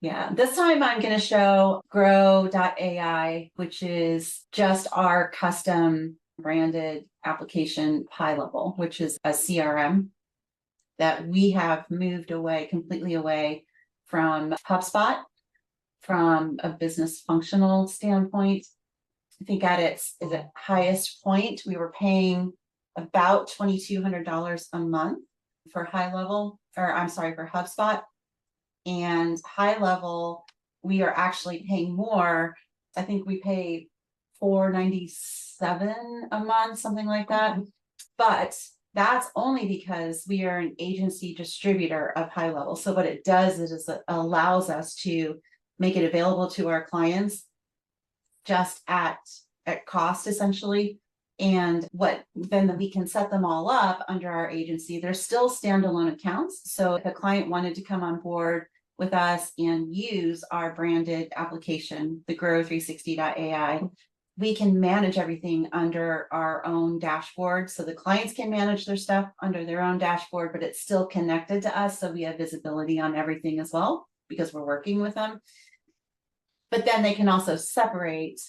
Yeah, this time I'm going to show Grow360.ai, which is just our custom branded application high level, which is a CRM that we have moved away, completely away from HubSpot from a business functional standpoint. I think at its highest point, we were paying about $2,200 a month for for HubSpot. And high level, we are actually paying more. I think we pay $497 a month, something like that. But that's only because we are an agency distributor of high level. So what it does is it allows us to make it available to our clients just at cost, essentially. And then we can set them all up under our agency. They're still standalone accounts. So if a client wanted to come on board with us and use our branded application, the Grow360.ai, we can manage everything under our own dashboard. So the clients can manage their stuff under their own dashboard, but it's still connected to us. So we have visibility on everything as well, because we're working with them. But then they can also separate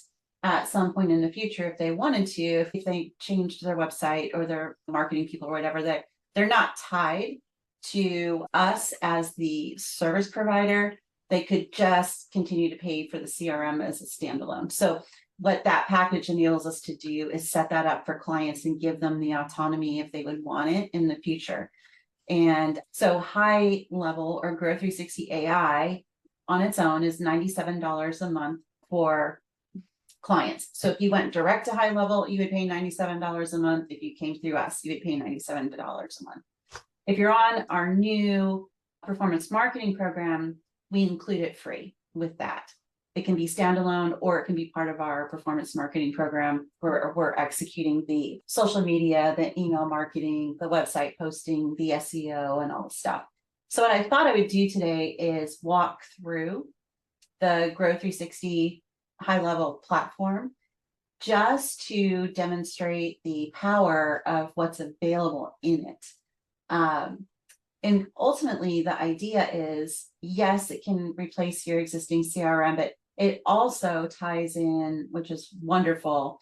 at some point in the future if they wanted to, if they changed their website or their marketing people or whatever, that they're not tied to us as the service provider. They could just continue to pay for the CRM as a standalone. So what that package enables us to do is set that up for clients and give them the autonomy if they would want it in the future. And so high level or Grow360.ai on its own is $97 a month for clients. So if you went direct to high level, you would pay $97 a month. If you came through us, you would pay $97 a month. If you're on our new performance marketing program, we include it free with that. It can be standalone or it can be part of our performance marketing program where we're executing the social media, the email marketing, the website posting, the SEO, and all the stuff. So what I thought I would do today is walk through the Grow360 high-level platform just to demonstrate the power of what's available in it. And ultimately, the idea is, yes, it can replace your existing CRM, but it also ties in, which is wonderful,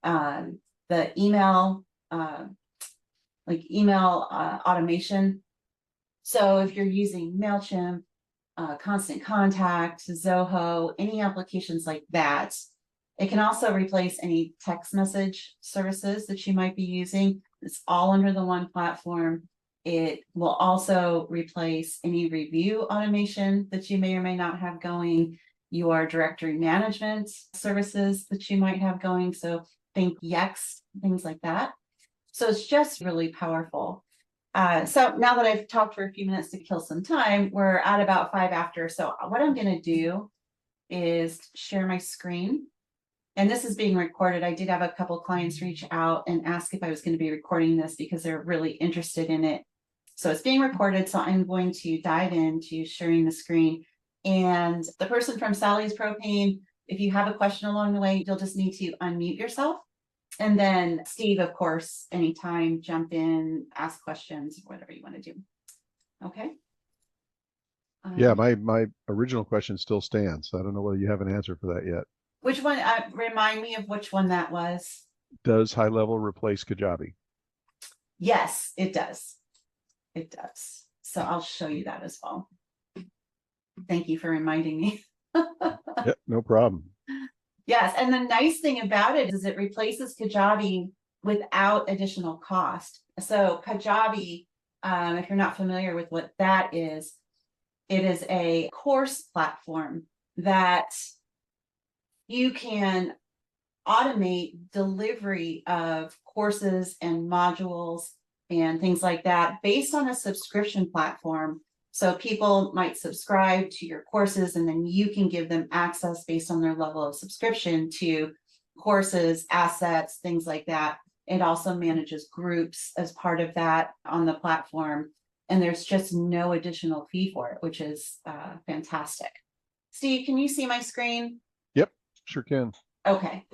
the email, automation. So if you're using MailChimp, Constant Contact, Zoho, any applications like that, it can also replace any text message services that you might be using. It's all under the one platform. It will also replace any review automation that you may or may not have going, your directory management services that you might have going. So think Yext, things like that. So it's just really powerful. So now that I've talked for a few minutes to kill some time, we're at about 5 after. So what I'm going to do is share my screen. And this is being recorded. I did have a couple clients reach out and ask if I was going to be recording this because they're really interested in it. So it's being recorded. So I'm going to dive into sharing the screen. And the person from Sally's Propane, if you have a question along the way, you'll just need to unmute yourself. And then Steve, of course, anytime, jump in, ask questions, whatever you want to do. Okay. Yeah, my original question still stands. I don't know whether you have an answer for that yet. Which one? Remind me of which one that was. Does high level replace Kajabi? Yes, it does. It does. So I'll show you that as well. Thank you for reminding me. Yep, no problem. Yes, and the nice thing about it is it replaces Kajabi without additional cost. So Kajabi, if you're not familiar with what that is, it is a course platform that you can automate delivery of courses and modules and things like that based on a subscription platform. So people might subscribe to your courses and then you can give them access based on their level of subscription to courses, assets, things like that. It also manages groups as part of that on the platform. And there's just no additional fee for it, which is fantastic. Steve, can you see my screen? Yep, sure can. Okay.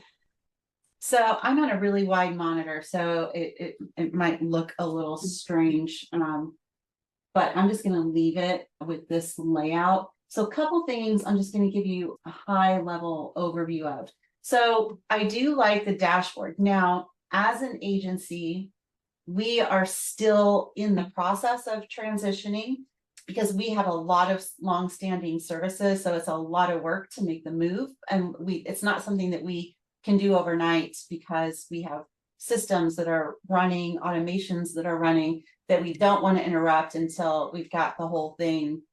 So I'm on a really wide monitor, so it might look a little strange, but I'm just going to leave it with this layout. So a couple things I'm just going to give you a high level overview of. So I do like the dashboard. Now, as an agency, we are still in the process of transitioning because we have a lot of long-standing services. So it's a lot of work to make the move. And it's not something that we can do overnight because we have systems that are running, automations that are running that we don't want to interrupt until we've got the whole thing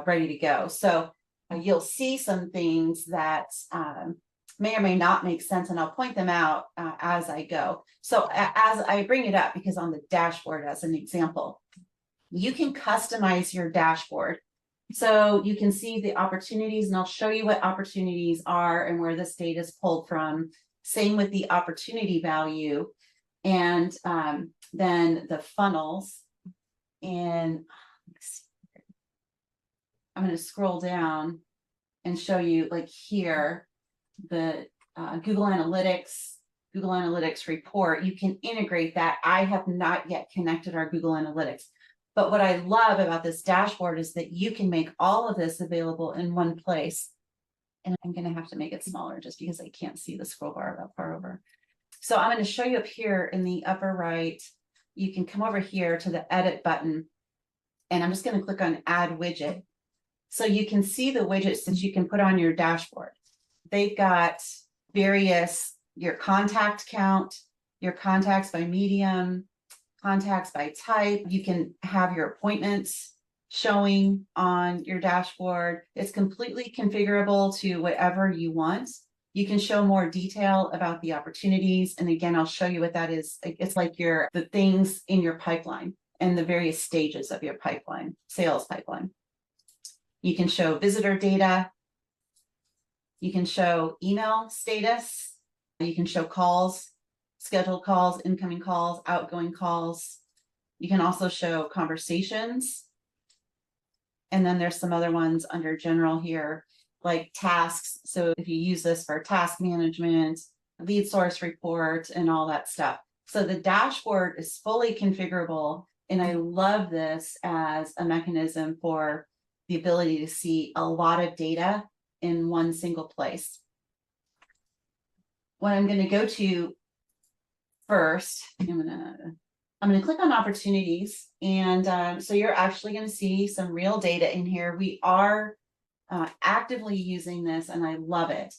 ready to go. So you'll see some things that may or may not make sense, and I'll point them out as I go. So as I bring it up, because on the dashboard, as an example, you can customize your dashboard. So you can see the opportunities, and I'll show you what opportunities are and where this data is pulled from. Same with the opportunity value, and then the funnels. And I'm going to scroll down and show you, like here, the Google Analytics report. You can integrate that. I have not yet connected our Google Analytics. But what I love about this dashboard is that you can make all of this available in one place. And I'm going to have to make it smaller just because I can't see the scroll bar that far over. So I'm going to show you up here in the upper right. You can come over here to the edit button, and I'm just going to click on add widget. So you can see the widgets that you can put on your dashboard. They've got various, your contact count, your contacts by medium, contacts by type. You can have your appointments showing on your dashboard. It's completely configurable to whatever you want. You can show more detail about the opportunities. And again, I'll show you what that is. It's like the things in your pipeline and the various stages of your pipeline, sales pipeline. You can show visitor data. You can show email status. You can show calls, scheduled calls, incoming calls, outgoing calls. You can also show conversations. And then there's some other ones under general here, like tasks. So if you use this for task management, lead source report, and all that stuff. So the dashboard is fully configurable. And I love this as a mechanism for the ability to see a lot of data in one single place. What I'm going to go to first, I'm going to click on opportunities. And so you're actually going to see some real data in here. We are actively using this, and I love it.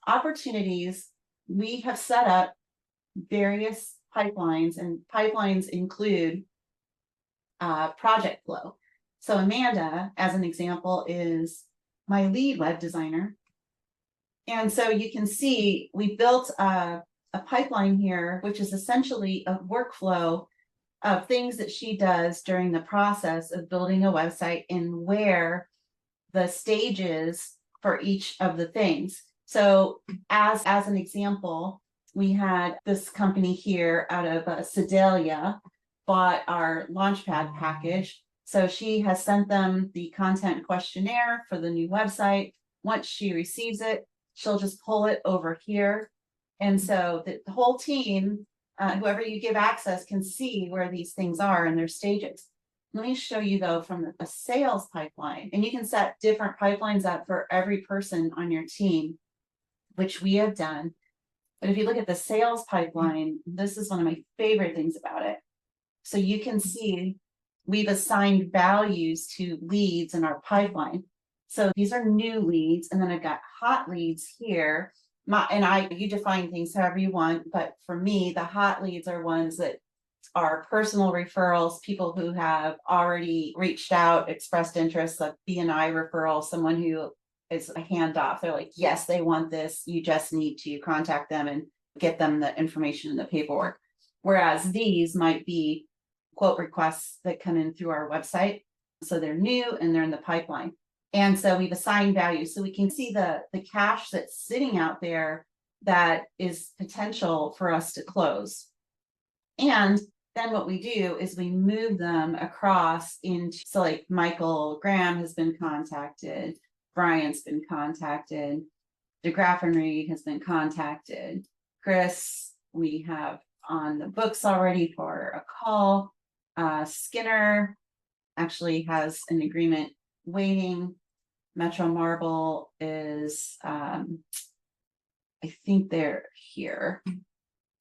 Opportunities, we have set up various pipelines, and pipelines include project flow. So Amanda, as an example, is my lead web designer. And so you can see we built a pipeline here, which is essentially a workflow of things that she does during the process of building a website and where the stages for each of the things. So as an example, we had this company here out of Sedalia bought our Launchpad package. So she has sent them the content questionnaire for the new website. Once she receives it, she'll just pull it over here. And so the whole team, whoever you give access, can see where these things are in their stages. Let me show you, though, from a sales pipeline. And you can set different pipelines up for every person on your team, which we have done. But if you look at the sales pipeline, this is one of my favorite things about it. So you can see we've assigned values to leads in our pipeline. So these are new leads, and then I've got hot leads here. You define things however you want, but for me, the hot leads are ones that are personal referrals, people who have already reached out, expressed interest, like B&I referral, someone who is a handoff. They're like, yes, they want this. You just need to contact them and get them the information and the paperwork. Whereas these might be quote requests that come in through our website. So they're new and they're in the pipeline. And so we've assigned values so we can see the cash that's sitting out there that is potential for us to close. And then what we do is we move them across into, so like Michael Graham has been contacted, Brian's been contacted, DeGraff and Reed has been contacted, Chris, we have on the books already for a call. Skinner actually has an agreement waiting. Metro Marble is, I think they're here.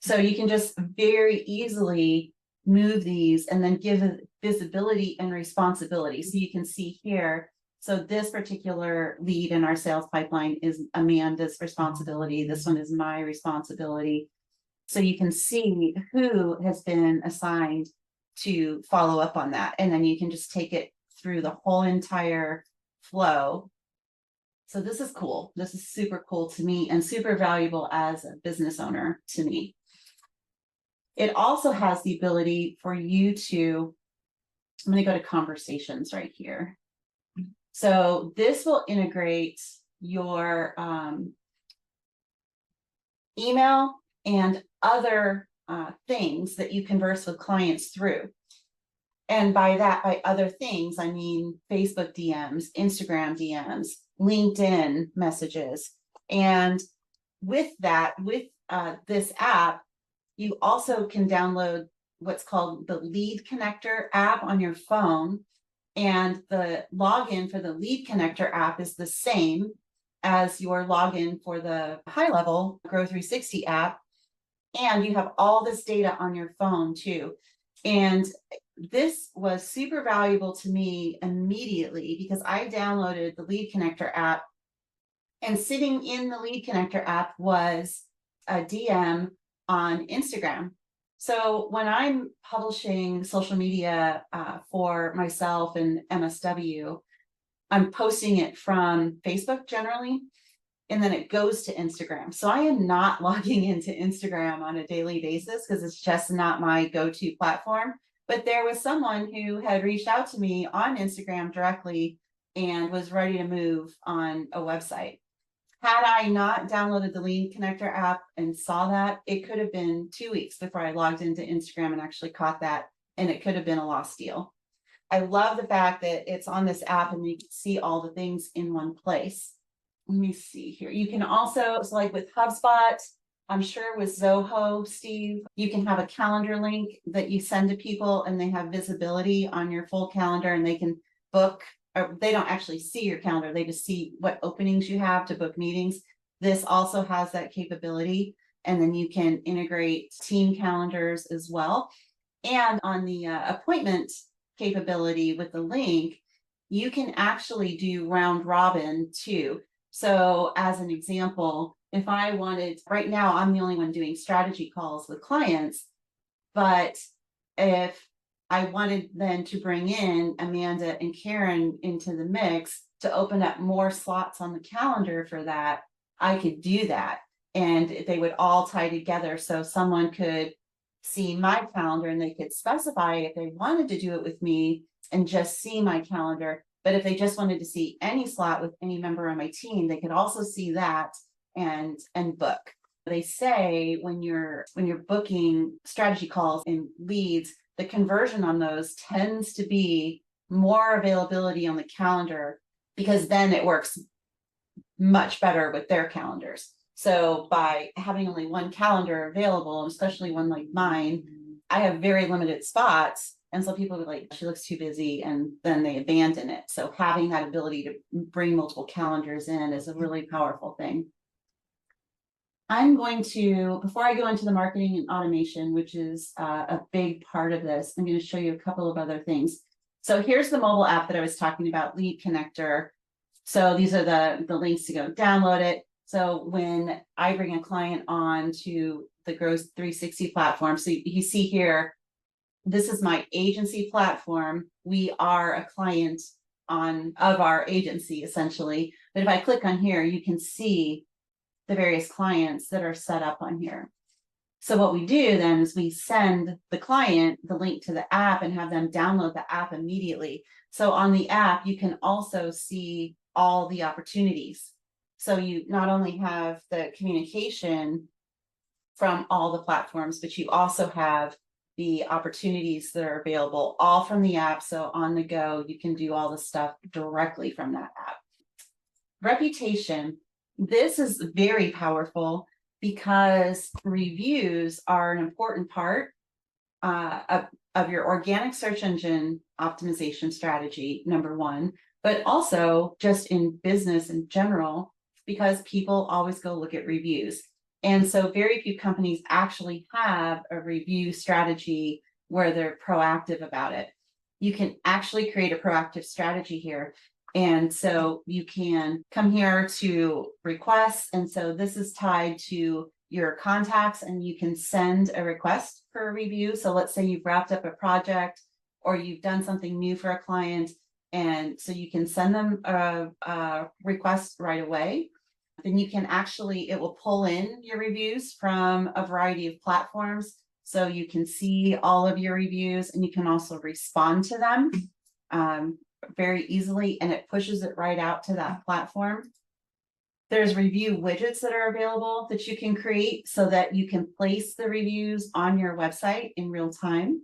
So you can just very easily move these and then give visibility and responsibility. So you can see here, so this particular lead in our sales pipeline is Amanda's responsibility. This one is my responsibility. So you can see who has been assigned to follow up on that. And then you can just take it through the whole entire flow. So this is cool. This is super cool to me and super valuable as a business owner to me. It also has the ability for you to, I'm going to go to conversations right here. So this will integrate your email and other things that you converse with clients through. And by that, by other things, I mean Facebook DMs, Instagram DMs, LinkedIn messages. And with that, with this app, you also can download what's called the Lead Connector app on your phone. And the login for the Lead Connector app is the same as your login for the high-level Grow360 app. And you have all this data on your phone too. And this was super valuable to me immediately because I downloaded the Lead Connector app, and sitting in the Lead Connector app was a DM on Instagram. So when I'm publishing social media for myself and MSW, I'm posting it from Facebook generally, and then it goes to Instagram. So I am not logging into Instagram on a daily basis because it's just not my go-to platform. But there was someone who had reached out to me on Instagram directly and was ready to move on a website. Had I not downloaded the Lead Connector app and saw that, it could have been 2 weeks before I logged into Instagram and actually caught that, and it could have been a lost deal. I love the fact that it's on this app and you can see all the things in one place. Let me see here. You can also, so like with HubSpot, I'm sure with Zoho, Steve, you can have a calendar link that you send to people and they have visibility on your full calendar and they can book, or they don't actually see your calendar. They just see what openings you have to book meetings. This also has that capability. And then you can integrate team calendars as well. And on the appointment capability with the link, you can actually do round robin too. So as an example, if I wanted, right now, I'm the only one doing strategy calls with clients, but if I wanted then to bring in Amanda and Karen into the mix to open up more slots on the calendar for that, I could do that. And they would all tie together. So someone could see my calendar and they could specify if they wanted to do it with me and just see my calendar. But if they just wanted to see any slot with any member on my team, they could also see that and book. They say when you're booking strategy calls and leads, the conversion on those tends to be more availability on the calendar because then it works much better with their calendars. So by having only one calendar available, especially one like mine, I have very limited spots. And so people are like, she looks too busy, and then they abandon it. So having that ability to bring multiple calendars in is a really powerful thing. I'm going to, before I go into the marketing and automation, which is a big part of this, I'm going to show you a couple of other things. So here's the mobile app that I was talking about, Lead Connector. So these are the links to go download it. So when I bring a client on to the Grow360 platform, so you see here, this is my agency platform. We are a client of our agency essentially. But if I click on here, you can see the various clients that are set up on here. So what we do then is we send the client the link to the app and have them download the app immediately. So on the app, you can also see all the opportunities. So you not only have the communication from all the platforms, but you also have the opportunities that are available all from the app. So on the go, you can do all the stuff directly from that app. Reputation. This is very powerful because reviews are an important part of your organic search engine optimization strategy, number one. but also just in business in general, because people always go look at reviews. And so very few companies actually have a review strategy where they're proactive about it. You can actually create a proactive strategy here. And so you can come here to requests. And so this is tied to your contacts, and you can send a request for a review. So let's say you've wrapped up a project or you've done something new for a client. And so you can send them a request right away. Then you can actually, it will pull in your reviews from a variety of platforms. So you can see all of your reviews, and you can also respond to them very easily, and it pushes it right out to that platform. There's review widgets that are available that you can create so that you can place the reviews on your website in real time.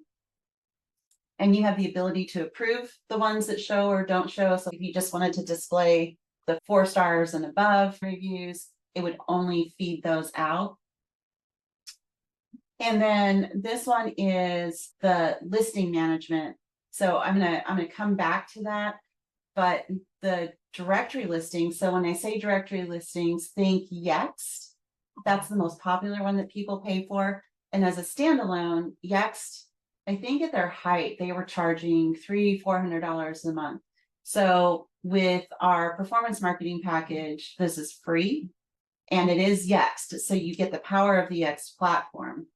And you have the ability to approve the ones that show or don't show. So if you just wanted to display the 4 stars and above reviews, it would only feed those out. And then this one is the listing management. So I'm gonna come back to that, but the directory listings. So when I say directory listings, think Yext. That's the most popular one that people pay for. And as a standalone, Yext, I think at their height, they were charging $300-400 a month. So with our performance marketing package, this is free, and it is Yext. So you get the power of the Yext platform,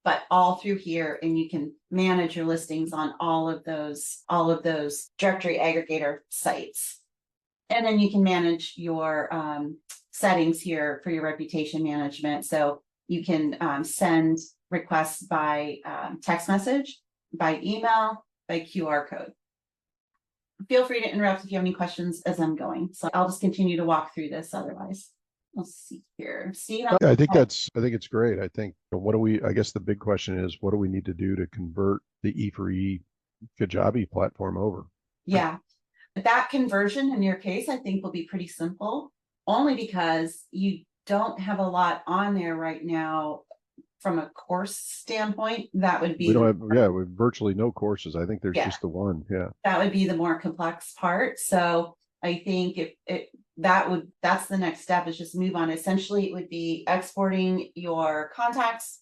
but all through here, and you can manage your listings on all of those directory aggregator sites. And then you can manage your settings here for your reputation management. So you can send requests by text message, by email, by QR code. Feel free to interrupt if you have any questions as I'm going. So I'll just continue to walk through this otherwise. Let's see here. Steve? Yeah, I think it's great. I think I guess the big question is, what do we need to do to convert the E4E Kajabi platform over? Yeah, that conversion in your case, I think will be pretty simple, only because you don't have a lot on there right now from a course standpoint. That would be, we have virtually no courses. I think there's just the one. Yeah, that would be the more complex part. So I think that's the next step, is just move on. Essentially, it would be exporting your contacts,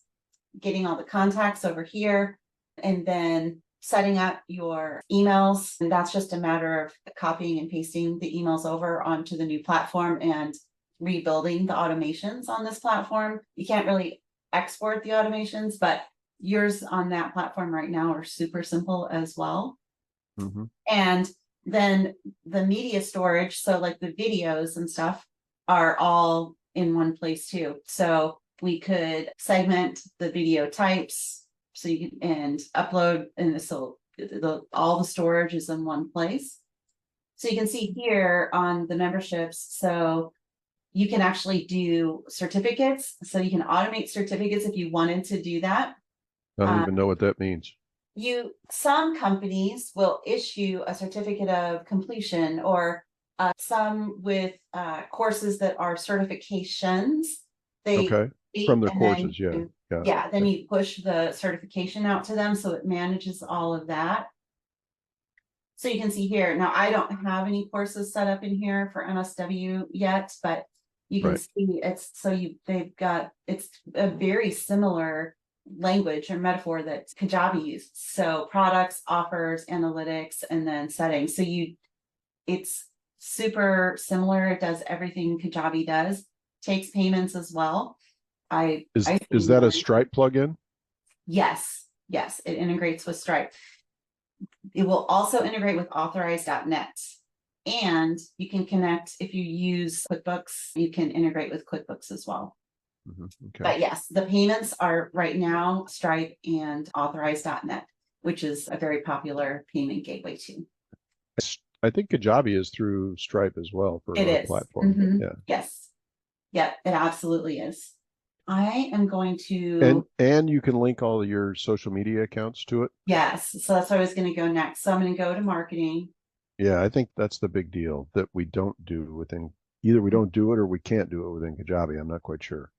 getting all the contacts over here, and then setting up your emails. And that's just a matter of copying and pasting the emails over onto the new platform and rebuilding the automations on this platform. You can't really export the automations, but yours on that platform right now are super simple as well. Mm-hmm. And then the media storage, so like the videos and stuff, are all in one place too. So we could segment the video types, so you can and upload, and so all the storage is in one place. So you can see here on the memberships, so you can actually do certificates. So you can automate certificates if you wanted to do that. I don't even know what that means. Some companies will issue a certificate of completion, or some with courses that are certifications. Okay, from their courses, Then you push the certification out to them, so it manages all of that. So you can see here, now I don't have any courses set up in here for MSW yet, but you can see it's a very similar language or metaphor that Kajabi uses. So products, offers, analytics, and then settings. So it's super similar. It does everything Kajabi does, takes payments as well. Is that a Stripe plugin? Yes, it integrates with Stripe. It will also integrate with authorize.net. And you can connect, if you use QuickBooks, you can integrate with QuickBooks as well. Mm-hmm. Okay. But yes, the payments are right now Stripe and authorize.net, which is a very popular payment gateway too. I think Kajabi is through Stripe as well for a platform. Mm-hmm. Yeah. Yes. Yep, it absolutely is. I am going to and you can link all of your social media accounts to it. Yes, so that's where I was going to go next. So I'm going to go to marketing. Yeah, I think that's the big deal that we don't do within, either we don't do it or we can't do it within Kajabi. I'm not quite sure.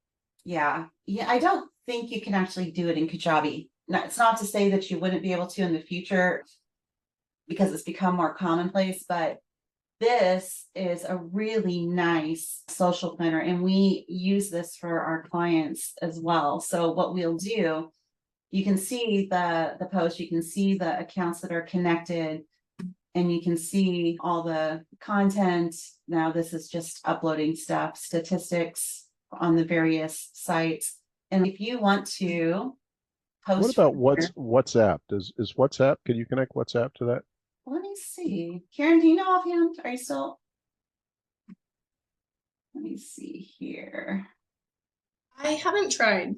Yeah, I don't think you can actually do it in Kajabi. It's not to say that you wouldn't be able to in the future. because it's become more commonplace, but this is a really nice social planner, and we use this for our clients as well. So what we'll do, you can see the post, you can see the accounts that are connected, and you can see all the content. Now this is just uploading stuff, statistics on the various sites. And if you want to post. What about WhatsApp? Is WhatsApp, can you connect WhatsApp to that? Let me see. Karen, do you know offhand? Are you still? Let me see here. I haven't tried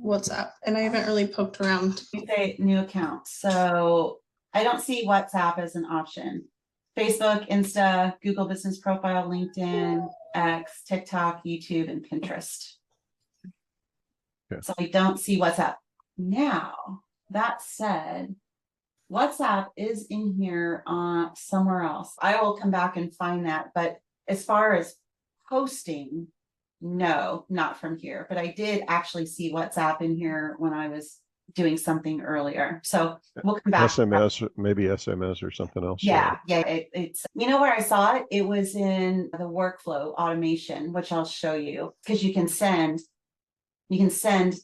WhatsApp and I haven't really poked around. You say new account. So I don't see WhatsApp as an option. Facebook, Insta, Google Business Profile, LinkedIn, X, TikTok, YouTube, and Pinterest. Okay. So I don't see WhatsApp. Now, that said, WhatsApp is in here somewhere else. I will come back and find that. But as far as posting, no, not from here. But I did actually see WhatsApp in here when I was doing something earlier. So we'll come back. SMS, maybe SMS or something else. Yeah. It's, you know where I saw it? It was in the workflow automation, which I'll show you, because you can send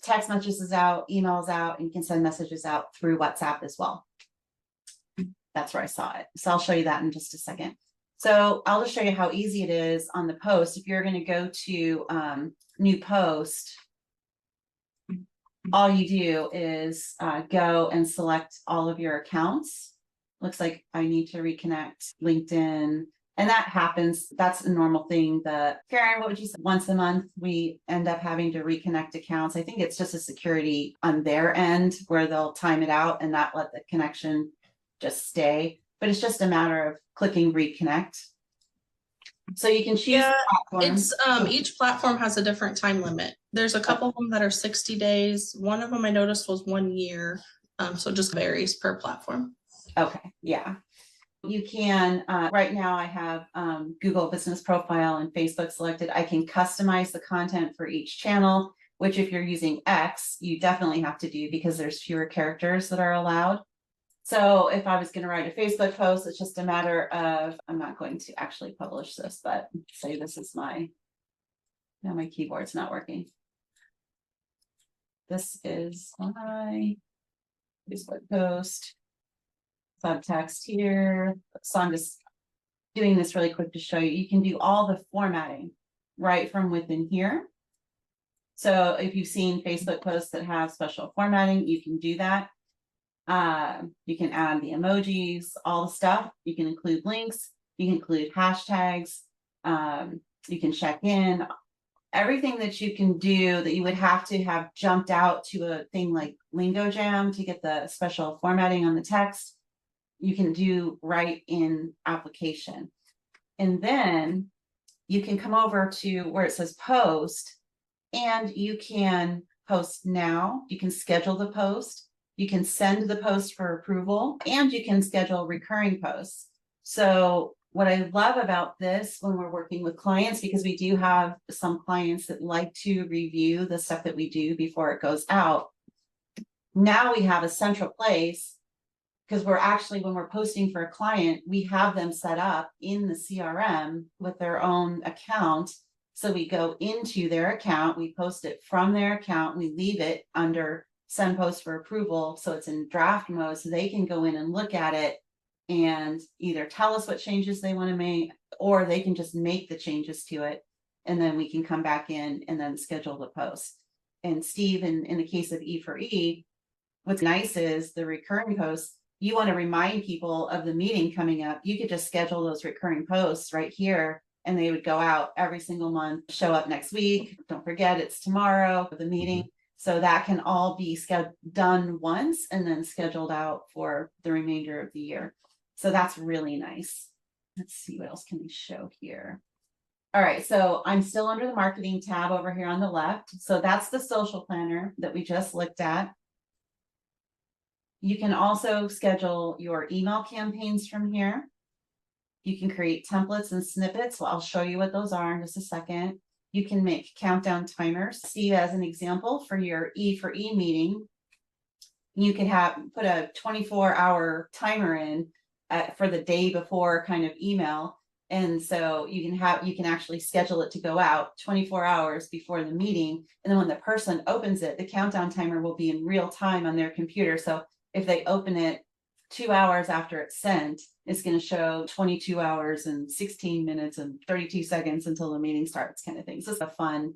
text messages out, emails out, and you can send messages out through WhatsApp as well. That's where I saw it. So I'll show you that in just a second. So I'll just show you how easy it is on the post. If you're going to go to new post, all you do is go and select all of your accounts. Looks like I need to reconnect LinkedIn. And that happens. That's a normal thing. Karen, what would you say? Once a month, we end up having to reconnect accounts. I think it's just a security on their end where they'll time it out and not let the connection just stay. But it's just a matter of clicking reconnect. So you can choose. Yeah, it's each platform has a different time limit. There's a couple of them that are 60 days. One of them I noticed was 1 year. So it just varies per platform. Okay, yeah. You can, right now I have Google Business Profile and Facebook selected. I can customize the content for each channel, which if you're using X, you definitely have to do because there's fewer characters that are allowed. So if I was going to write a Facebook post, it's just a matter of, I'm not going to actually publish this, but say this is my keyboard's not working. This is my Facebook post. Subtext here. So I'm just doing this really quick to show you. You can do all the formatting right from within here. So if you've seen Facebook posts that have special formatting, you can do that. You can add the emojis, all the stuff. You can include links. You can include hashtags. You can check in. Everything that you can do that you would have to have jumped out to a thing like Lingo Jam to get the special formatting on the text, you can do right in application. And then you can come over to where it says post, and you can post now. You can schedule the post. You can send the post for approval, and you can schedule recurring posts. So what I love about this when we're working with clients, because we do have some clients that like to review the stuff that we do before it goes out. Now we have a central place, because we're actually, when we're posting for a client, we have them set up in the CRM with their own account. So we go into their account, we post it from their account, we leave it under send post for approval. So it's in draft mode, so they can go in and look at it and either tell us what changes they want to make, or they can just make the changes to it. And then we can come back in and then schedule the post. And Steve, in the case of E4E, what's nice is the recurring posts, you want to remind people of the meeting coming up, you could just schedule those recurring posts right here, and they would go out every single month, show up next week. Don't forget, it's tomorrow, the meeting. So that can all be done once and then scheduled out for the remainder of the year. So that's really nice. Let's see, what else can we show here? All right, so I'm still under the marketing tab over here on the left. So that's the social planner that we just looked at. You can also schedule your email campaigns from here. You can create templates and snippets. Well, I'll show you what those are in just a second. You can make countdown timers. See, as an example for your E4E meeting, you can put a 24-hour timer in for the day before kind of email. And so you can actually schedule it to go out 24 hours before the meeting. And then when the person opens it, the countdown timer will be in real time on their computer. So if they open it 2 hours after it's sent, it's going to show 22 hours and 16 minutes and 32 seconds until the meeting starts, kind of thing. So it's a fun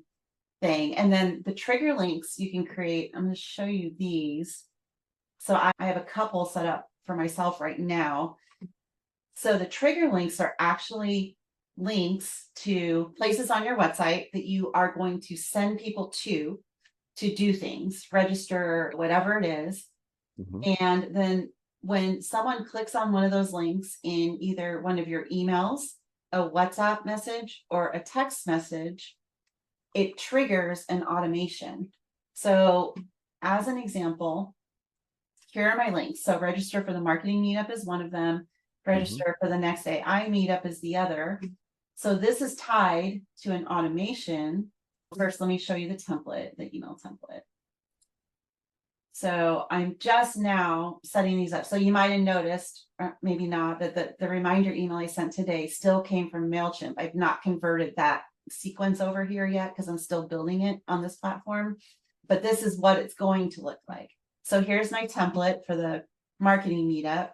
thing. And then the trigger links you can create. I'm going to show you these. So I have a couple set up for myself right now. So the trigger links are actually links to places on your website that you are going to send people to do things, register, whatever it is. And then when someone clicks on one of those links in either one of your emails, a WhatsApp message, or a text message, it triggers an automation. So as an example, here are my links. So register for the marketing meetup is one of them. Register for the next AI meetup is the other. So this is tied to an automation. First, let me show you the template, the email template. So I'm just now setting these up. So you might have noticed, or maybe not, that the reminder email I sent today still came from MailChimp. I've not converted that sequence over here yet because I'm still building it on this platform. But this is what it's going to look like. So here's my template for the marketing meetup.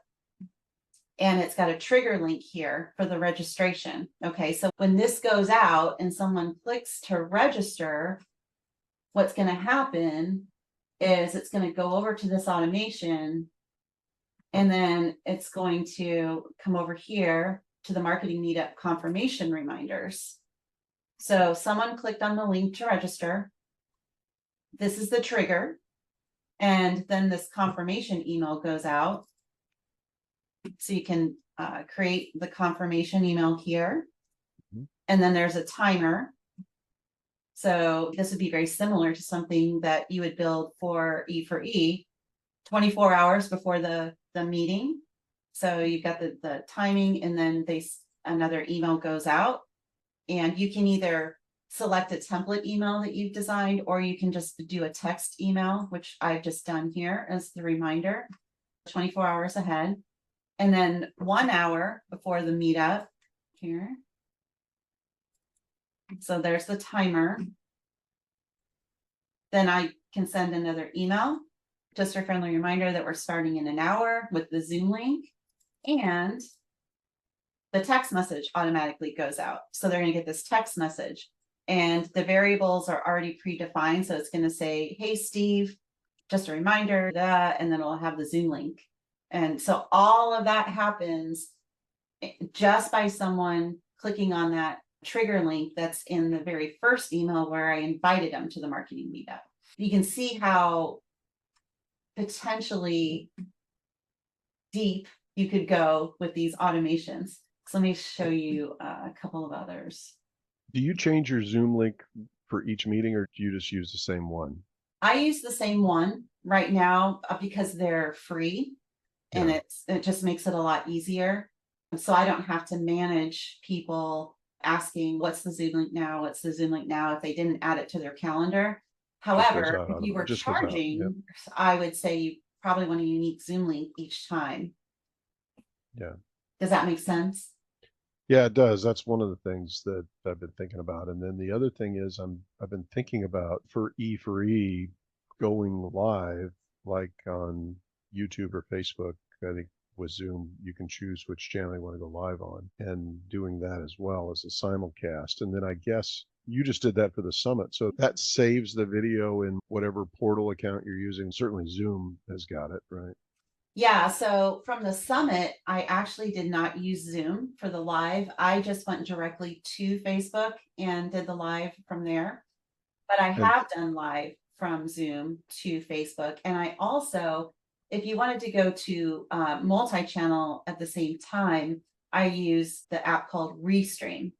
And it's got a trigger link here for the registration. Okay, so when this goes out and someone clicks to register, what's going to happen is it's going to go over to this automation, and then it's going to come over here to the marketing meetup confirmation reminders. So someone clicked on the link to register. This is the trigger. And then this confirmation email goes out. So you can create the confirmation email here. And then there's a timer. So this would be very similar to something that you would build for E4E, 24 hours before the meeting. So you've got the timing, and then another email goes out. And you can either select a template email that you've designed, or you can just do a text email, which I've just done here as the reminder, 24 hours ahead. And then 1 hour before the meetup here. So there's the timer. Then I can send another email, just a friendly reminder that we're starting in an hour with the Zoom link. And the text message automatically goes out. So they're going to get this text message. And the variables are already predefined. So it's going to say, hey, Steve, just a reminder, and then it'll have the Zoom link. And so all of that happens just by someone clicking on that trigger link that's in the very first email where I invited them to the marketing meetup. You can see how potentially deep you could go with these automations. So let me show you a couple of others. Do you change your Zoom link for each meeting, or do you just use the same one? I use the same one right now because they're free. And it just makes it a lot easier. So I don't have to manage people asking, what's the Zoom link now? What's the Zoom link now? If they didn't add it to their calendar. However, if you were charging, I would say you probably want a unique Zoom link each time. Yeah. Does that make sense? Yeah, it does. That's one of the things that I've been thinking about. And then the other thing is I've been thinking about for E4E going live, like on YouTube or Facebook. I think with Zoom, you can choose which channel you want to go live on, and doing that as well as a simulcast. And then I guess you just did that for the summit. So that saves the video in whatever portal account you're using. Certainly Zoom has got it, right? Yeah, so from the summit, I actually did not use Zoom for the live. I just went directly to Facebook and did the live from there. But I have done live from Zoom to Facebook. And I also, if you wanted to go to multi-channel at the same time, I use the app called Restream.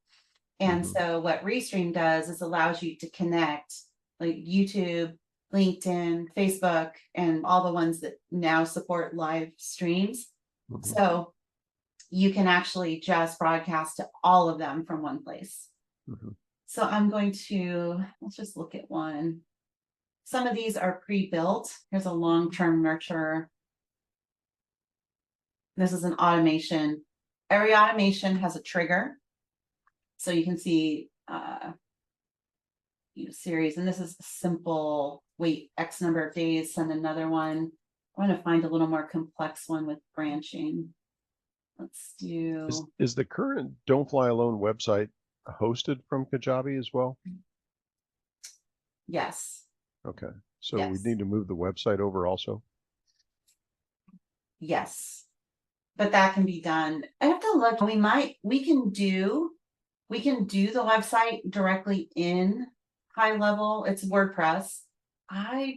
And so what Restream does is allows you to connect like YouTube, LinkedIn, Facebook, and all the ones that now support live streams. So you can actually just broadcast to all of them from one place. So I'm going to, let's just look at one. Some of these are pre-built. Here's a long-term nurture. This is an automation. Every automation has a trigger. So you can see series, and this is a simple, wait X number of days, send another one. I want to find a little more complex one with branching. Let's do. Is the current Don't Fly Alone website hosted from Kajabi as well? Yes. Okay. So Yes. we need to move the website over also? Yes. But that can be done. I have to look. We can do the website directly in High Level. It's WordPress. I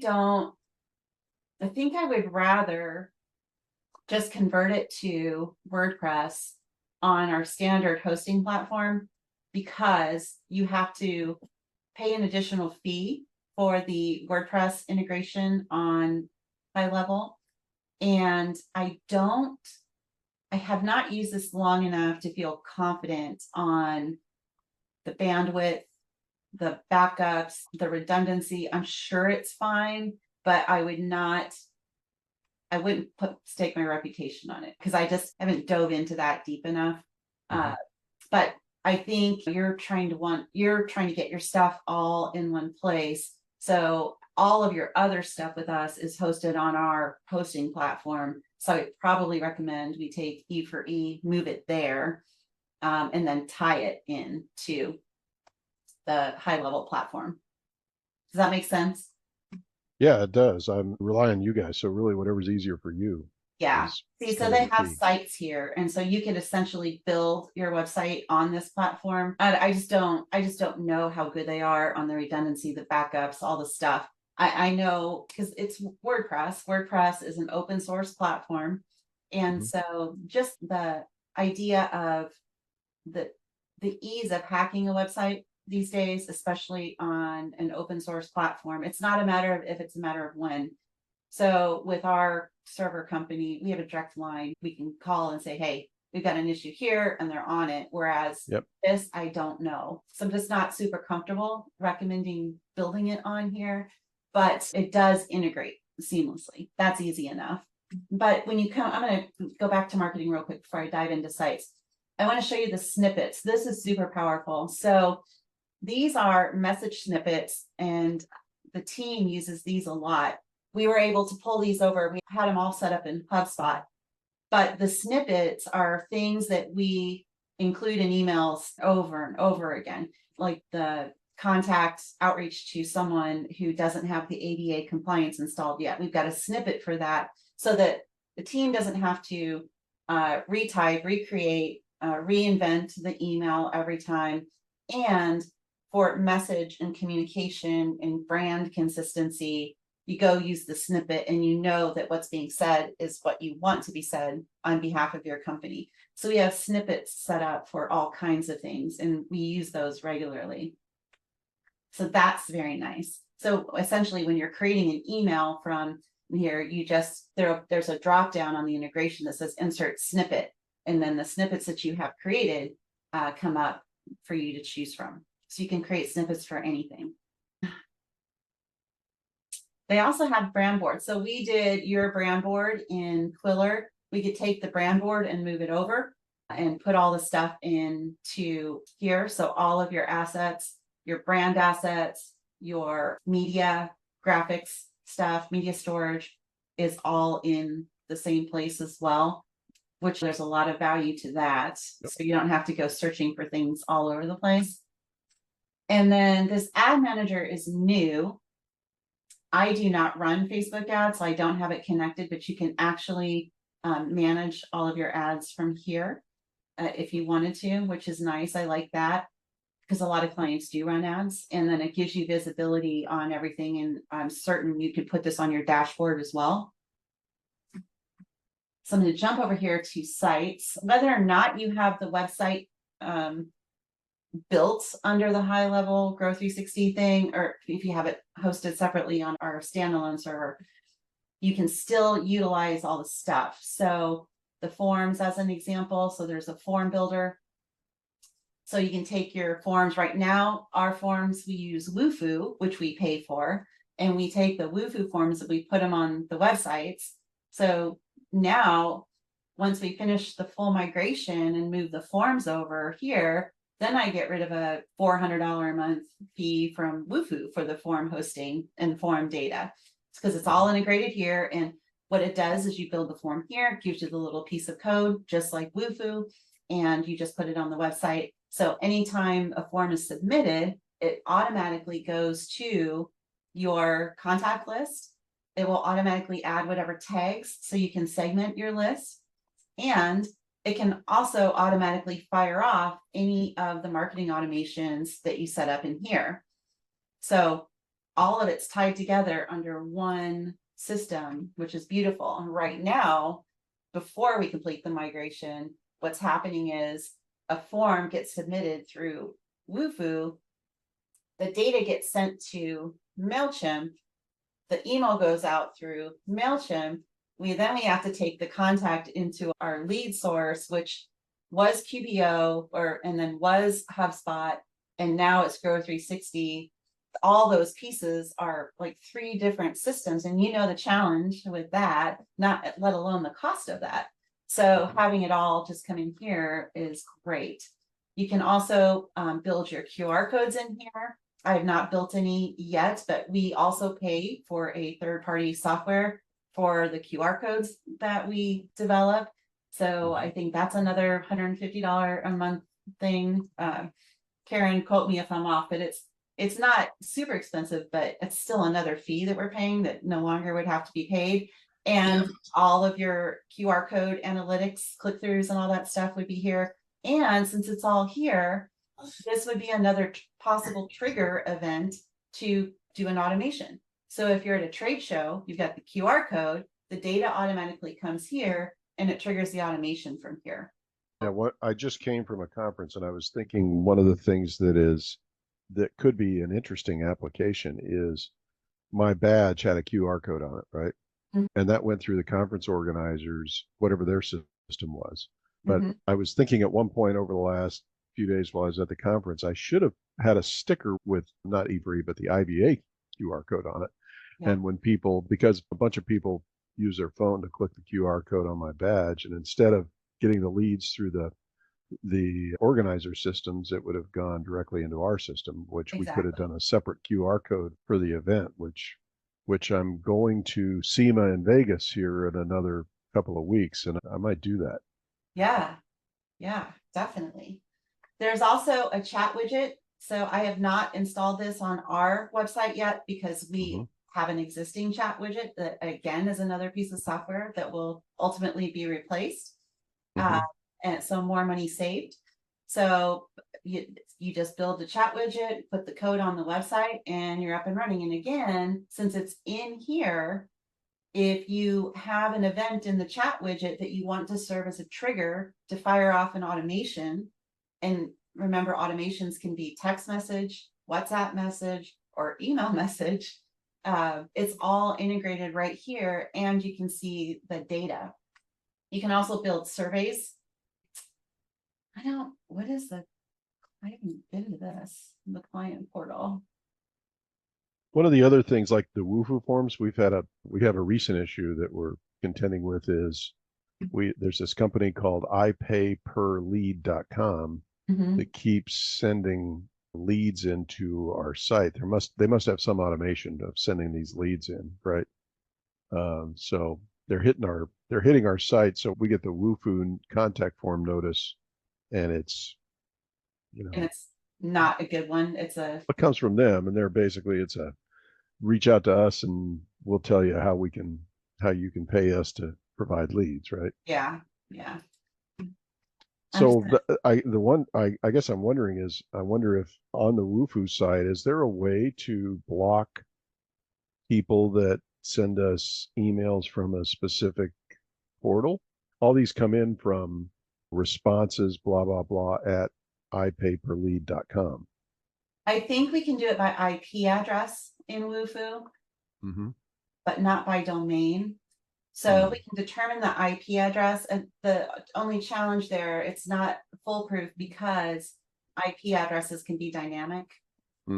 think I would rather just convert it to WordPress on our standard hosting platform, because you have to pay an additional fee for the WordPress integration on High Level. And I have not used this long enough to feel confident on the bandwidth, the backups, the redundancy. I'm sure it's fine, but I wouldn't stake my reputation on it, because I just haven't dove into that deep enough. But I think you're trying to get your stuff all in one place. So all of your other stuff with us is hosted on our hosting platform. So I probably recommend we take E for E, move it there, and then tie it in to the High Level platform. Does that make sense? Yeah, it does. I'm relying on you guys. So really whatever's easier for you. Yeah. See, so they have sites here. And so you could essentially build your website on this platform. I just don't know how good they are on the redundancy, the backups, all the stuff. I know because it's WordPress. WordPress is an open source platform. And so just the idea of the ease of hacking a website these days, especially on an open source platform, it's not a matter of if, it's a matter of when. So with our server company, we have a direct line. We can call and say, hey, we've got an issue here, and they're on it. Whereas this, I don't know. So I'm just not super comfortable recommending building it on here, but it does integrate seamlessly. That's easy enough. But when you come, I'm going to go back to marketing real quick before I dive into sites. I want to show you the snippets. This is super powerful. So these are message snippets, and the team uses these a lot. We were able to pull these over. We had them all set up in HubSpot, but the snippets are things that we include in emails over and over again, like the contact outreach to someone who doesn't have the ADA compliance installed yet. We've got a snippet for that so that the team doesn't have to retype, recreate, reinvent the email every time. And for message and communication and brand consistency, you go use the snippet, and you know that what's being said is what you want to be said on behalf of your company. So we have snippets set up for all kinds of things, and we use those regularly. So that's very nice. So essentially, when you're creating an email from here, there's a drop down on the integration that says insert snippet, and then the snippets that you have created come up for you to choose from. So you can create snippets for anything. They also have brand boards. So we did your brand board in Quiller. We could take the brand board and move it over and put all the stuff into here. So all of your assets, your brand assets, your media, graphics stuff, media storage is all in the same place as well, which there's a lot of value to that. So you don't have to go searching for things all over the place. And then this ad manager is new. I do not run Facebook ads, so I don't have it connected, but you can actually manage all of your ads from here if you wanted to, which is nice. I like that because a lot of clients do run ads, and then it gives you visibility on everything. And I'm certain you could put this on your dashboard as well. So I'm going to jump over here to sites. Whether or not you have the website built under the High Level Grow360 thing, or if you have it hosted separately on our standalone server, you can still utilize all the stuff. So the forms as an example, so there's a form builder. So you can take your forms. Right now, our forms, we use Wufoo, which we pay for, and we take the Wufoo forms and we put them on the websites. So now once we finish the full migration and move the forms over here, then I get rid of a $400 a month fee from Wufoo for the form hosting and form data. It's because it's all integrated here. And what it does is you build the form here, it gives you the little piece of code, just like Wufoo, and you just put it on the website. So anytime a form is submitted, it automatically goes to your contact list. It will automatically add whatever tags so you can segment your list. And it can also automatically fire off any of the marketing automations that you set up in here. So all of it's tied together under one system, which is beautiful. And right now, before we complete the migration, what's happening is a form gets submitted through Wufoo, the data gets sent to MailChimp, the email goes out through MailChimp. We have to take the contact into our lead source, which was QBO and then was HubSpot, and now it's Grow360. All those pieces are like 3 different systems, and you know the challenge with that, not let alone the cost of that. So having it all just come in here is great. You can also build your QR codes in here. I have not built any yet, but we also pay for a third-party software for the QR codes that we develop. So I think that's another $150 a month thing. Karen, quote me if I'm off, but it's not super expensive, but it's still another fee that we're paying that no longer would have to be paid. And all of your QR code analytics, click-throughs and all that stuff would be here. And since it's all here, this would be another possible trigger event to do an automation. So if you're at a trade show, you've got the QR code, the data automatically comes here and it triggers the automation from here. Yeah, what I just came from a conference and I was thinking one of the things that could be an interesting application is my badge had a QR code on it, right? Mhm. And that went through the conference organizers, whatever their system was. But Mhm. I was thinking at one point over the last few days while I was at the conference, I should have had a sticker with not E3, but the IVA QR code on it. Yeah. And when people, because a bunch of people use their phone to click the QR code on my badge, and instead of getting the leads through the organizer systems, it would have gone directly into our system, which we could have Exactly. done a separate QR code for the event, which I'm going to SEMA in Vegas here in another couple of weeks, and I might do that. Yeah, definitely. There's also a chat widget. So I have not installed this on our website yet because we have an existing chat widget that again is another piece of software that will ultimately be replaced. And so more money saved. So you just build the chat widget, put the code on the website, and you're up and running. And again, since it's in here, if you have an event in the chat widget that you want to serve as a trigger to fire off an automation, and remember, automations can be text message, WhatsApp message, or email message. It's all integrated right here, and you can see the data. You can also build surveys. I haven't been to this, the client portal. One of the other things, like the Wufoo forms, we have a recent issue that we're contending with is there's this company called ipayperlead.com that keeps sending leads into our site. They must have some automation of sending these leads in, right? So they're hitting our site. So we get the Wufoo contact form notice, and it's and it's not a good one. It comes from them, and it's a reach out to us and we'll tell you how you can pay us to provide leads, right? Yeah. So I guess I'm wondering is, I wonder if on the Wufoo side, is there a way to block people that send us emails from a specific portal? All these come in from responses, blah, blah, blah, at ipayperlead.com. I think we can do it by IP address in Wufoo, but not by domain. So we can determine the IP address, and the only challenge there, it's not foolproof because IP addresses can be dynamic.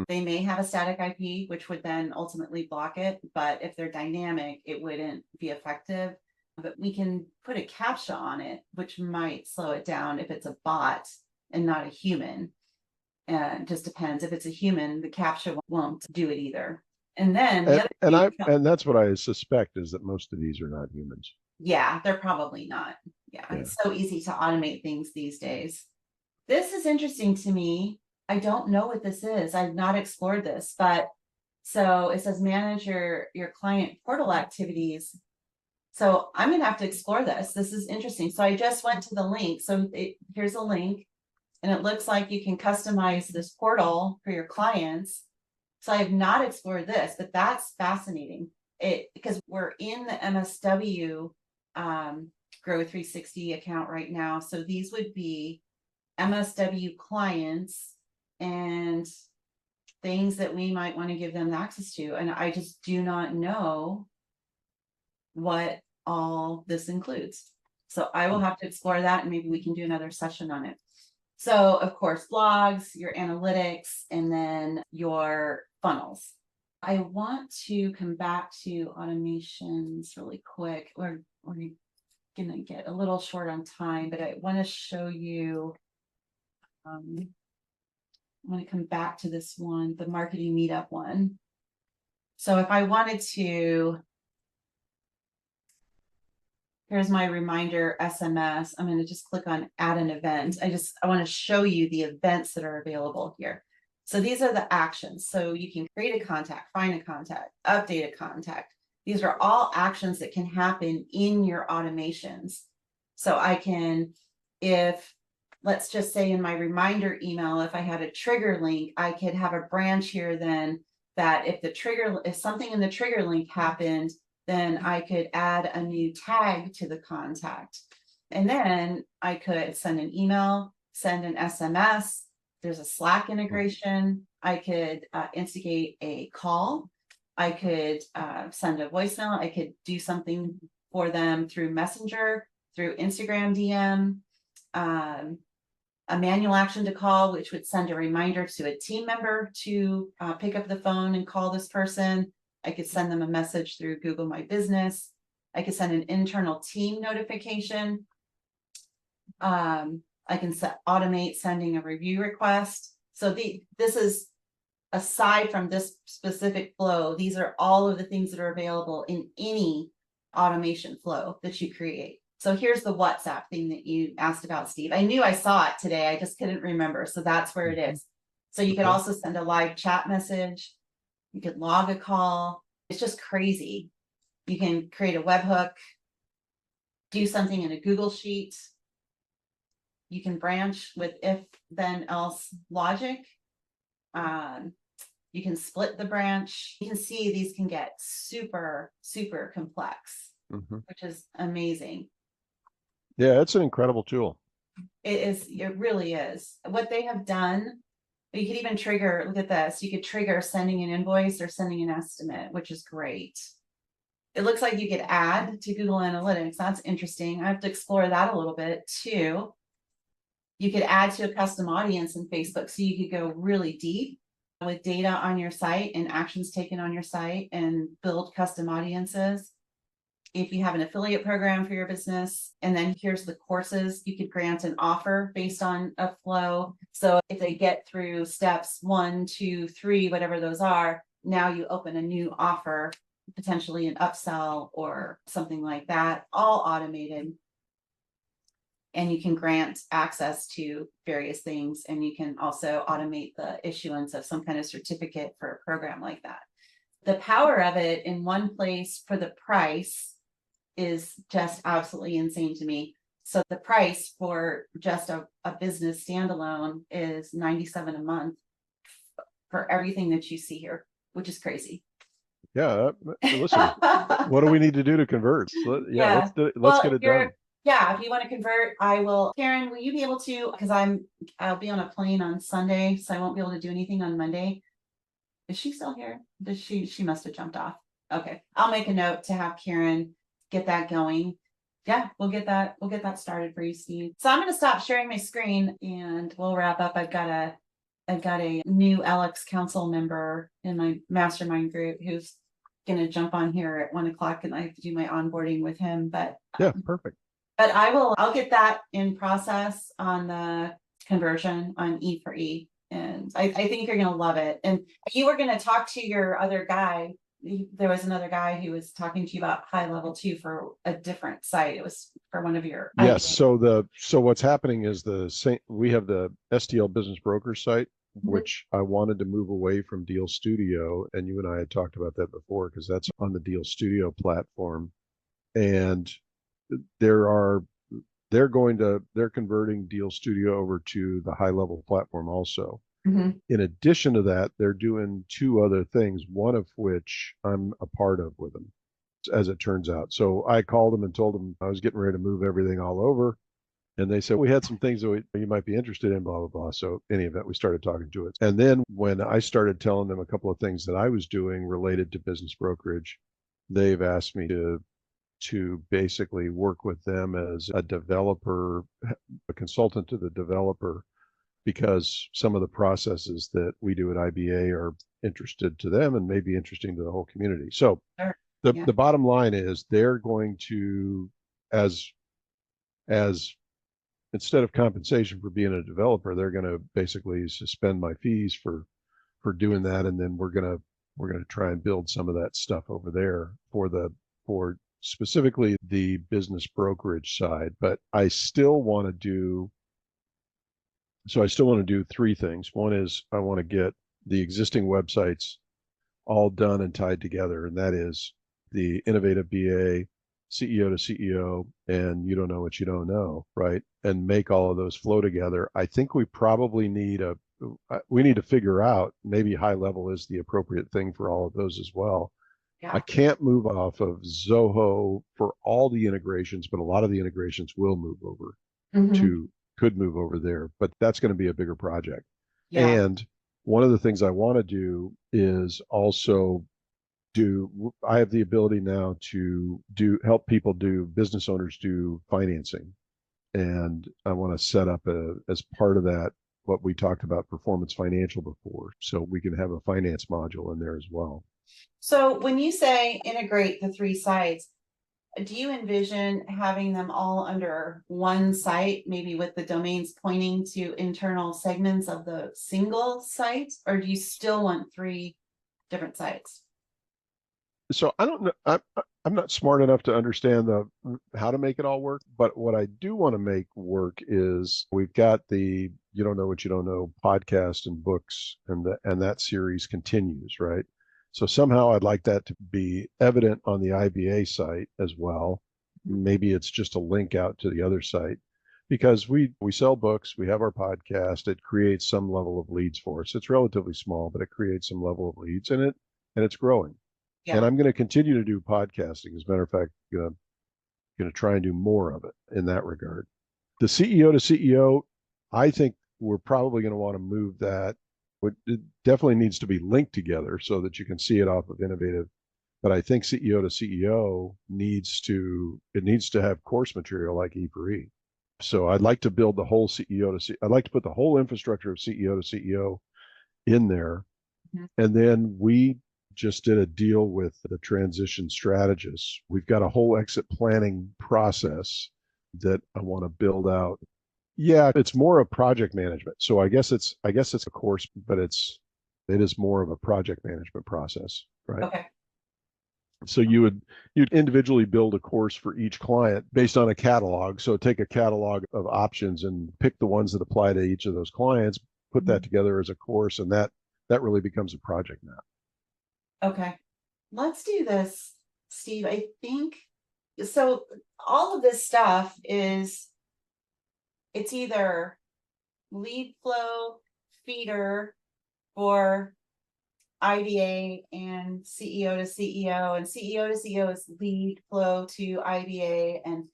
They may have a static IP, which would then ultimately block it, but if they're dynamic, it wouldn't be effective. but we can put a CAPTCHA on it, which might slow it down if it's a bot and not a human. And it just depends. If it's a human, the CAPTCHA won't do it either. And then the other thing, and that's what I suspect, is that most of these are not humans. yeah, they're probably not. Yeah, it's so easy to automate things these days. This is interesting to me. I don't know what this is. I've not explored this, but so it says manage your client portal activities. So I'm gonna have to explore this. This is interesting. So I just went to the link. So here's a link, and it looks like you can customize this portal for your clients. So I have not explored this, but that's fascinating. Because we're in the MSW Grow360 account right now. So these would be MSW clients and things that we might want to give them access to. And I just do not know what all this includes. So I will have to explore that, and maybe we can do another session on it. So of course, blogs, your analytics, and then your funnels. I want to come back to automations really quick. We're gonna get a little short on time, but I want to show you. I want to come back to this one, the marketing meetup one. So if I wanted to, here's my reminder SMS. I'm going to just click on add an event. I want to show you the events that are available here. So these are the actions. So you can create a contact, find a contact, update a contact. These are all actions that can happen in your automations. So I can, let's just say in my reminder email, if I had a trigger link, I could have a branch here then that if something in the trigger link happened, then I could add a new tag to the contact. And then I could send an email, send an SMS. There's a Slack integration. I could instigate a call. I could send a voicemail. I could do something for them through Messenger, through Instagram DM, a manual action to call, which would send a reminder to a team member to pick up the phone and call this person. I could send them a message through Google My Business. I could send an internal team notification. I can automate sending a review request. So this is, aside from this specific flow, these are all of the things that are available in any automation flow that you create. So here's the WhatsApp thing that you asked about, Steve. I knew I saw it today. I just couldn't remember. So that's where it is. So you could also send a live chat message. You could log a call. It's just crazy. You can create a webhook, do something in a Google Sheet. You can branch with if, then, else logic. You can split the branch. You can see these can get super, super complex, which is amazing. Yeah, it's an incredible tool. It really is. What they have done, you could even trigger, look at this, you could trigger sending an invoice or sending an estimate, which is great. It looks like you could add to Google Analytics. That's interesting. I have to explore that a little bit too. You could add to a custom audience in Facebook. So you could go really deep with data on your site and actions taken on your site and build custom audiences. If you have an affiliate program for your business, and then here's the courses, you could grant an offer based on a flow. So if they get through steps 1, 2, 3, whatever those are, now you open a new offer, potentially an upsell or something like that, all automated. And you can grant access to various things, and you can also automate the issuance of some kind of certificate for a program like that. The power of it in one place for the price is just absolutely insane to me. So the price for just a business standalone is $97 a month for everything that you see here, which is crazy. Yeah, listen, what do we need to do to convert? Let's get it done. Yeah, if you want to convert, I will. Karen, will you be able to, because I'll be on a plane on Sunday, so I won't be able to do anything on Monday. Is she still here? She must have jumped off. Okay, I'll make a note to have Karen get that going. Yeah, we'll get that started for you, Steve. So I'm going to stop sharing my screen and we'll wrap up. I've got a new Alex Council member in my mastermind group who's gonna jump on here at 1 o'clock and I have to do my onboarding with him, but Yeah, perfect. but I'll get that in process on the conversion on E4E. And I think you're gonna love it. And you were gonna talk to your other guy. There was another guy who was talking to you about high level too for a different site. It was for one of your Yes. ideas. So what's happening is we have the STL Business Broker site, Mhm. which I wanted to move away from Deal Studio, and you and I had talked about that before because that's on the Deal Studio platform, and they're converting Deal Studio over to the high level platform also. Mhm. In addition to that, they're doing two other things, one of which I'm a part of with them, as it turns out. So I called them and told them I was getting ready to move everything all over. And they said, we had some things that you might be interested in, blah, blah, blah. So any event, we started talking to it. And then when I started telling them a couple of things that I was doing related to business brokerage, they've asked me to basically work with them as a developer, a consultant to the developer, because some of the processes that we do at IBA are interested to them and may be interesting to the whole community. So Sure. the, Yeah. the bottom line is they're going to, as instead of compensation for being a developer, they're going to basically suspend my fees for doing that, and then we're going to try and build some of that stuff over there for specifically the business brokerage side. But I still want to do three things. One is I want to get the existing websites all done and tied together, and that is the innovative BA, CEO to CEO, and you don't know what you don't know, right? And make all of those flow together. I think we probably need to figure out, maybe high level is the appropriate thing for all of those as well. Yeah. I can't move off of Zoho for all the integrations, but a lot of the integrations will move over Mhm. could move over there, but that's going to be a bigger project. Yeah. And one of the things I want to do is also I have the ability now to help business owners do financing. And I want to set up as part of that, what we talked about performance financial before. So we can have a finance module in there as well. So when you say integrate the 3 sites, do you envision having them all under one site, maybe with the domains pointing to internal segments of the single site, or do you still want 3 different sites? So I don't know. I'm not smart enough to understand how to make it all work. But what I do want to make work is we've got the "You Don't Know What You Don't Know" podcast and books, and that series continues, right? So somehow I'd like that to be evident on the IBA site as well. Maybe it's just a link out to the other site, because we sell books, we have our podcast. It creates some level of leads for us. It's relatively small, but it creates some level of leads, and it's growing. Yeah. And I'm going to continue to do podcasting. As a matter of fact, going to try and do more of it in that regard. The CEO to CEO, I think we're probably going to want to move that. It definitely needs to be linked together so that you can see it off of Innovative. But I think CEO to CEO needs to have course material like E4E. So I'd like to build the whole CEO to CEO. I'd like to put the whole infrastructure of CEO to CEO in there. Mhm. And then we just did a deal with the transition strategists. We've got a whole exit planning process that I want to build out. Yeah, it's more of project management. So I guess it's a course, but it is more of a project management process, right? Okay. So you'd individually build a course for each client based on a catalog. So take a catalog of options and pick the ones that apply to each of those clients, put that together as a course, and that really becomes a project now. Okay. Let's do this, Steve. I think so. All of this stuff it's either lead flow feeder for IBA and CEO to CEO, and CEO to CEO is lead flow to IBA. And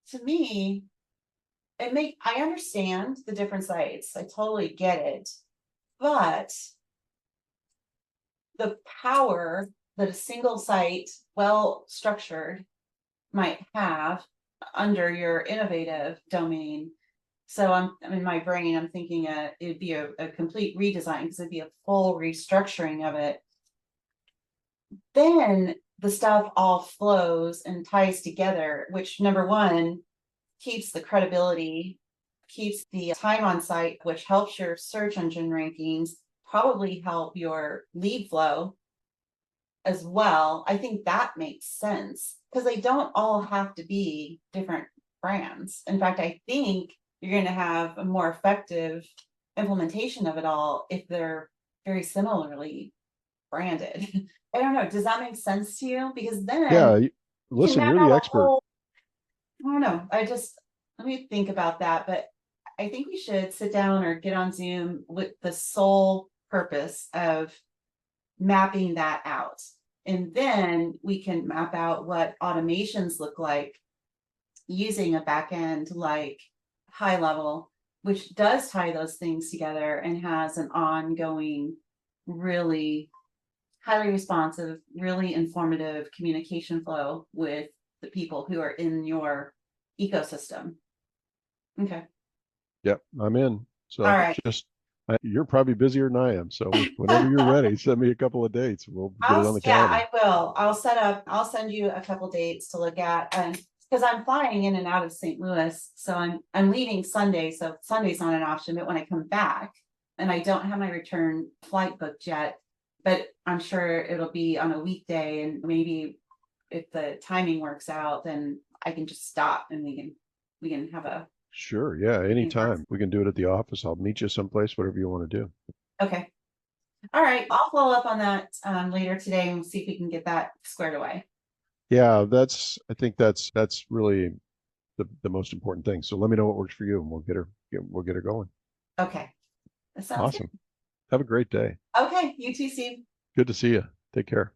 to me, I understand the different sites. I totally get it. But the power that a single site, well structured, might have under your innovative domain. So I'm in my brain, I'm thinking it'd be a complete redesign, because it'd be a full restructuring of it. then the stuff all flows and ties together, which number one, keeps the credibility, keeps the time on site, which helps your search engine rankings, probably help your lead flow as well. I think that makes sense because they don't all have to be different brands. In fact, I think you're going to have a more effective implementation of it all if they're very similarly branded. I don't know. Does that make sense to you? Because then Yeah. you can Listen, map you're out the a expert. whole. I don't know. Let me think about that. But I think we should sit down or get on Zoom with the sole purpose of mapping that out. And then we can map out what automations look like using a backend like High Level, which does tie those things together and has an ongoing, really highly responsive, really informative communication flow with the people who are in your ecosystem. Okay. Yep, I'm in. So All right. just, you're probably busier than I am. So whenever you're ready, send me a couple of dates. We'll get it on the calendar. I will. I'll send you a couple dates to look at. And because I'm flying in and out of St. Louis. So I'm leaving Sunday. So Sunday's not an option, but when I come back, and I don't have my return flight booked yet, but I'm sure it'll be on a weekday, and maybe if the timing works out, then I can just stop and we can have a. Sure. Yeah. Anytime. We can do it at the office. I'll meet you someplace, whatever you want to do. Okay. All right. I'll follow up on that later today and see if we can get that squared away. Yeah, I think that's really the most important thing. So let me know what works for you and we'll get her going. Okay. That sounds Awesome. Have a great day. good. Okay. You too, Steve. Good to see you. Take care.